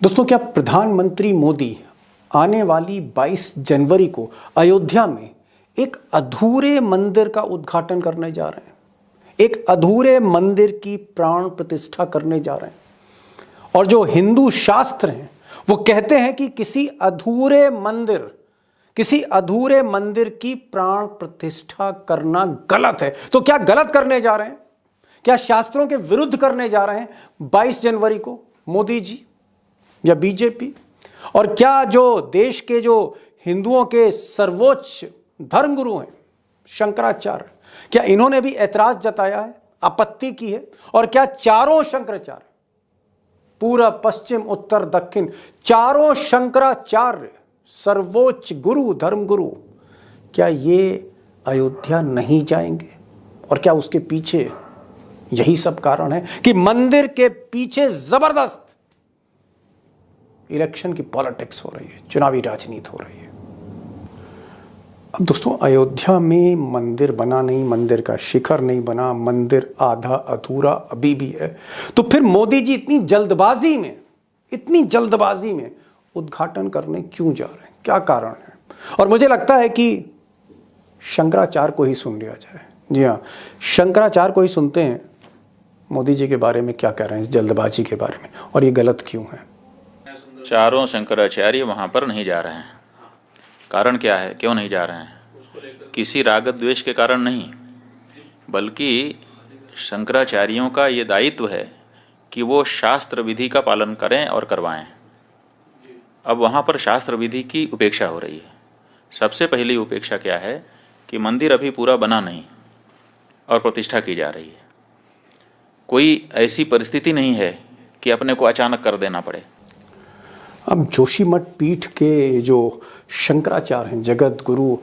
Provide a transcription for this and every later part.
दोस्तों, क्या प्रधानमंत्री मोदी आने वाली 22 जनवरी को अयोध्या में एक अधूरे मंदिर का उद्घाटन करने जा रहे हैं? एक अधूरे मंदिर की प्राण प्रतिष्ठा करने जा रहे हैं। और जो हिंदू शास्त्र हैं वो कहते हैं कि किसी अधूरे मंदिर की प्राण प्रतिष्ठा करना गलत है। तो क्या गलत करने जा रहे हैं? क्या शास्त्रों के विरुद्ध करने जा रहे हैं 22 जनवरी को मोदी जी या बीजेपी? और क्या जो देश के जो हिंदुओं के सर्वोच्च धर्मगुरु हैं शंकराचार्य, क्या इन्होंने भी ऐतराज जताया है, आपत्ति की है? और क्या चारों शंकराचार्य, पूरब पश्चिम उत्तर दक्षिण, चारों शंकराचार्य सर्वोच्च गुरु धर्मगुरु, क्या ये अयोध्या नहीं जाएंगे? और क्या उसके पीछे यही सब कारण है कि मंदिर के पीछे जबरदस्त इलेक्शन की पॉलिटिक्स हो रही है, चुनावी राजनीति हो रही है? अब दोस्तों, अयोध्या में मंदिर बना नहीं, मंदिर का शिखर नहीं बना, मंदिर आधा अधूरा अभी भी है। तो फिर मोदी जी इतनी जल्दबाजी में उद्घाटन करने क्यों जा रहे हैं? क्या कारण है? और मुझे लगता है कि शंकराचार्य को ही सुन लिया जाए। जी हाँ, शंकराचार्य को ही सुनते हैं मोदी जी के बारे में क्या कह रहे हैं, इस जल्दबाजी के बारे में, और ये गलत क्यों है। चारों शंकराचार्य वहाँ पर नहीं जा रहे हैं। कारण क्या है, क्यों नहीं जा रहे हैं? किसी राग द्वेष के कारण नहीं, बल्कि शंकराचार्यों का ये दायित्व है कि वो शास्त्र विधि का पालन करें और करवाएं। अब वहाँ पर शास्त्र विधि की उपेक्षा हो रही है। सबसे पहली उपेक्षा क्या है कि मंदिर अभी पूरा बना नहीं और प्रतिष्ठा की जा रही है। कोई ऐसी परिस्थिति नहीं है कि अपने को अचानक कर देना पड़े। अब जोशीमठ पीठ के जो शंकराचार्य हैं, जगत गुरु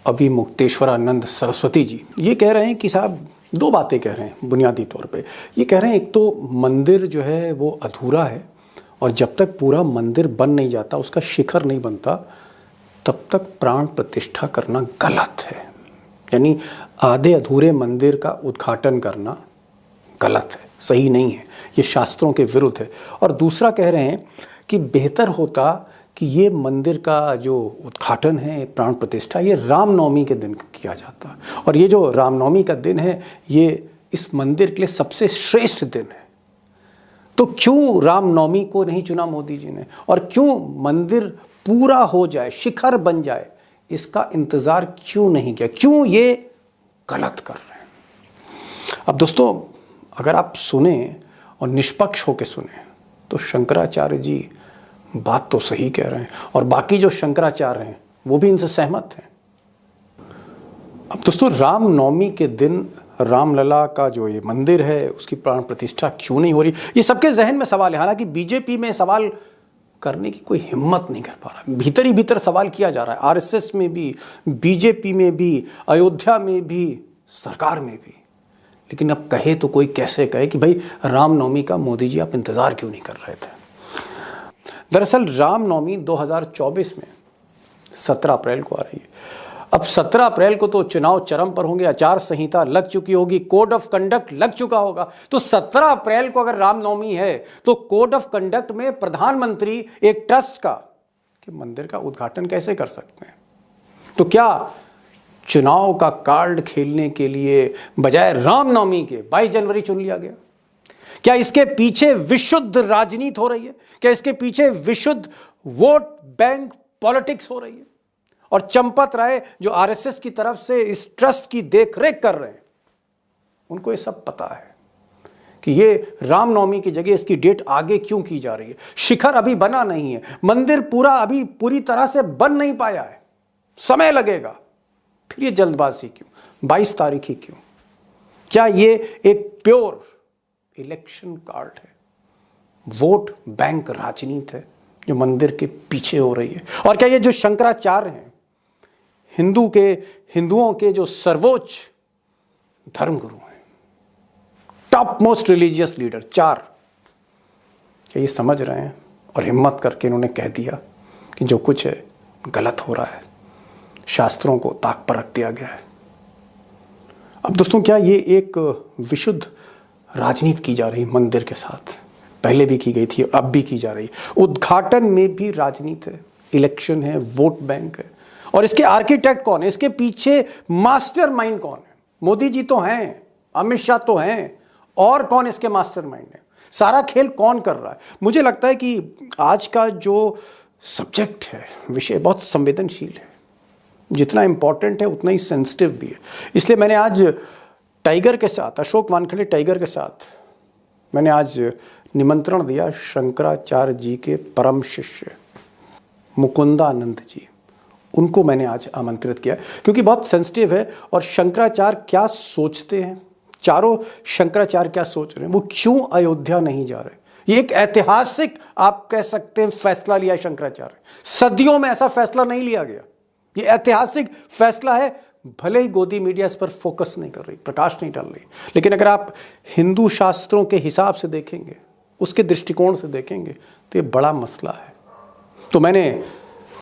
अभिमुक्तेश्वरानंद सरस्वती जी, ये कह रहे हैं कि साहब दो बातें कह रहे हैं बुनियादी तौर पे। ये कह रहे हैं, एक तो मंदिर जो है वो अधूरा है और जब तक पूरा मंदिर बन नहीं जाता, उसका शिखर नहीं बनता, तब तक प्राण प्रतिष्ठा करना गलत है। यानी आधे अधूरे मंदिर का उद्घाटन करना गलत है, सही नहीं है, ये शास्त्रों के विरुद्ध है। और दूसरा कह रहे हैं कि बेहतर होता कि ये मंदिर का जो उद्घाटन है, प्राण प्रतिष्ठा, ये रामनवमी के दिन किया जाता। और ये जो रामनवमी का दिन है, ये इस मंदिर के लिए सबसे श्रेष्ठ दिन है। तो क्यों रामनवमी को नहीं चुना मोदी जी ने? और क्यों मंदिर पूरा हो जाए, शिखर बन जाए, इसका इंतजार क्यों नहीं किया? क्यों ये गलत कर रहे हैं? अब दोस्तों, अगर आप सुने और निष्पक्ष होकर सुने तो शंकराचार्य जी बात तो सही कह रहे हैं और बाकी जो शंकराचार्य हैं वो भी इनसे सहमत हैं। अब दोस्तों, रामनवमी के दिन रामलला का जो ये मंदिर है उसकी प्राण प्रतिष्ठा क्यों नहीं हो रही, ये सबके जहन में सवाल है। हालांकि बीजेपी में सवाल करने की कोई हिम्मत नहीं कर पा रहा, भीतर ही भीतर सवाल किया जा रहा है, आरएसएस में भी, बीजेपी में भी, अयोध्या में भी, सरकार में भी। लेकिन अब कहे तो कोई कैसे कहे कि भाई रामनवमी का मोदी जी आप इंतजार क्यों नहीं कर रहे थे? दरअसल रामनवमी 2024 में 17 अप्रैल को आ रही है। अब 17 अप्रैल को तो चुनाव चरम पर होंगे, आचार संहिता लग चुकी होगी, कोड ऑफ कंडक्ट लग चुका होगा। तो 17 अप्रैल को अगर रामनवमी है तो कोड ऑफ कंडक्ट में प्रधानमंत्री एक ट्रस्ट का कि मंदिर का उद्घाटन कैसे कर सकते हैं? तो क्या चुनाव का कार्ड खेलने के लिए बजाय रामनवमी के 22 जनवरी चुन लिया गया? क्या इसके पीछे विशुद्ध राजनीति हो रही है? क्या इसके पीछे विशुद्ध वोट बैंक पॉलिटिक्स हो रही है? और चंपत राय जो आरएसएस की तरफ से इस ट्रस्ट की देखरेख कर रहे हैं, उनको ये सब पता है कि ये रामनवमी की जगह इसकी डेट आगे क्यों की जा रही है। शिखर अभी बना नहीं है, मंदिर अभी पूरी तरह से बन नहीं पाया है, समय लगेगा। फिर ये जल्दबाजी क्यों? 22 तारीख ही क्यों? क्या ये एक प्योर इलेक्शन कार्ड है, वोट बैंक राजनीति है जो मंदिर के पीछे हो रही है? और क्या ये जो शंकराचार्य हैं, हिंदुओं के जो सर्वोच्च धर्मगुरु हैं, टॉप मोस्ट रिलीजियस लीडर 4, क्या ये समझ रहे हैं और हिम्मत करके इन्होंने कह दिया कि जो कुछ है गलत हो रहा है, शास्त्रों को ताक पर रख दिया गया है? अब दोस्तों, क्या ये एक विशुद्ध राजनीति की जा रही मंदिर के साथ? पहले भी की गई थी, अब भी की जा रही है। उद्घाटन में भी राजनीति है, इलेक्शन है, वोट बैंक है। और इसके आर्किटेक्ट कौन है, इसके पीछे मास्टरमाइंड कौन है? मोदी जी तो हैं, अमित शाह तो हैं, और कौन इसके मास्टरमाइंड है? सारा खेल कौन कर रहा है? मुझे लगता है कि आज का जो सब्जेक्ट है, विषय बहुत संवेदनशील है, जितना इंपॉर्टेंट है उतना ही सेंसिटिव भी है। इसलिए मैंने आज टाइगर के साथ, अशोक वानखेड़े टाइगर के साथ मैंने आज निमंत्रण दिया शंकराचार्य जी के परम शिष्य मुकुंदानंद जी, उनको मैंने आज आमंत्रित किया, क्योंकि बहुत सेंसिटिव है। और शंकराचार्य क्या सोचते हैं, चारों शंकराचार्य क्या सोच रहे हैं, वो क्यों अयोध्या नहीं जा रहे, ये एक ऐतिहासिक आप कह सकते हैं फैसला लिया है शंकराचार्य। सदियों में ऐसा फैसला नहीं लिया गया, ये ऐतिहासिक फैसला है। भले ही गोदी मीडिया इस पर फोकस नहीं कर रही, प्रकाश नहीं डाल रही, लेकिन अगर आप हिंदू शास्त्रों के हिसाब से देखेंगे, उसके दृष्टिकोण से देखेंगे, तो ये बड़ा मसला है। तो मैंने